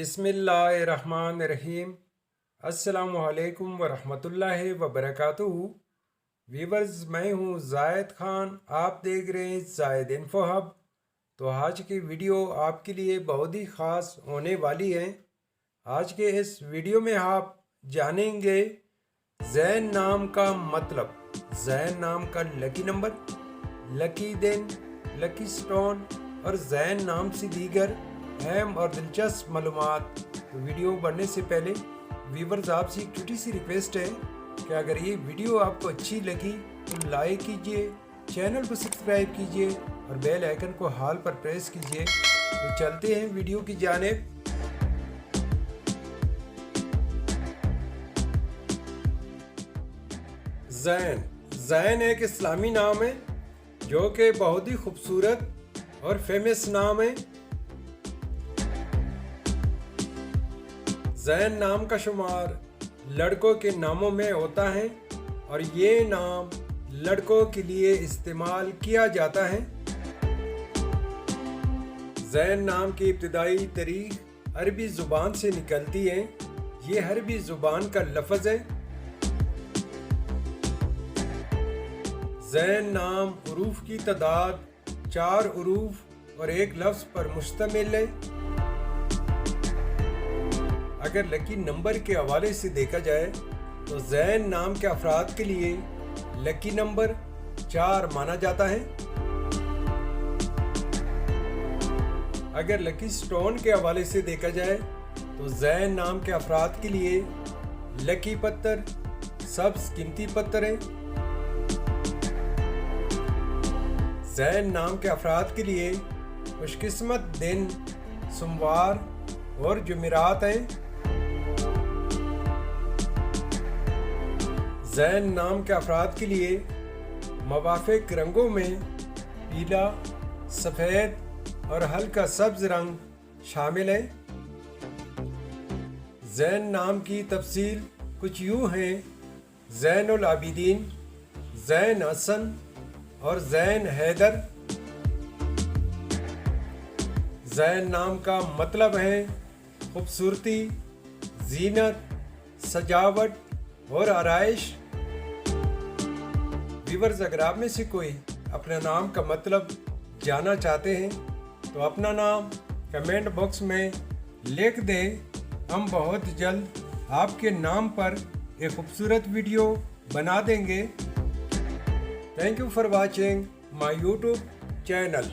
बिस्मिल्लाहिर्रहमानिर्रहीम। अस्सलामुअलैकुम वरहमतुल्लाहि वबरकातुहू। वीवर्स, मैं हूँ जायद खान, आप देख रहे हैं जायद इन्फो हब। तो आज की वीडियो आपके लिए बहुत ही ख़ास होने वाली है। आज के इस वीडियो में आप जानेंगे ज़ैन नाम का मतलब, ज़ैन नाम का लकी नंबर, लकी दिन, लकी स्टोन और ज़ैन नाम से दीगर अहम और दिलचस्प मालूमात। तो वीडियो बढ़ने से पहले व्यूवर्स, आपसे एक छोटी सी रिक्वेस्ट है कि अगर ये वीडियो आपको अच्छी लगी तो लाइक कीजिए, चैनल को सब्सक्राइब कीजिए और बेल आइकन को हाल पर प्रेस कीजिए। तो चलते हैं वीडियो की जानिब। ज़ैन एक इस्लामी नाम है जो कि बहुत ही खूबसूरत और फेमस नाम है। ज़ैन नाम का शुमार लड़कों के नामों में होता है और ये नाम लड़कों के लिए इस्तेमाल किया जाता है। ज़ैन नाम की इब्तिदाई तारीख अरबी ज़ुबान से निकलती है। ये अरबी ज़ुबान का लफ्ज़ है। ज़ैन नाम हुरूफ की तादाद 4 हुरूफ और एक लफ्ज़ पर मुश्तमिल है। अगर लकी नंबर के हवाले से देखा जाए तो ज़ैन नाम के अफराद के लिए लकी नंबर 4 माना जाता है। अगर लकी स्टोन के हवाले से देखा जाए तो ज़ैन नाम के अफराद के लिए लकी पत्थर सब्ज़ कीमती पत्थर है। ज़ैन नाम के अफराद के लिए खुशकिस्मत दिन सोमवार और जुमेरात हैं। ज़ैन नाम के अफराद के लिए मुवाफ़िक रंगों में पीला, सफ़ेद और हल्का सब्ज़ रंग शामिल है। ज़ैन नाम की तफसील कुछ यूँ हैं: ज़ैनुल आबिदीन, ज़ैन हसन और ज़ैन हैदर। ज़ैन नाम का मतलब है खूबसूरती, जीनत, सजावट और आराइश। व्यूअर्स, अगर आप में से कोई अपना नाम का मतलब जानना चाहते हैं तो अपना नाम कमेंट बॉक्स में लिख दें। हम बहुत जल्द आपके नाम पर एक खूबसूरत वीडियो बना देंगे। Thank you for watching my YouTube channel.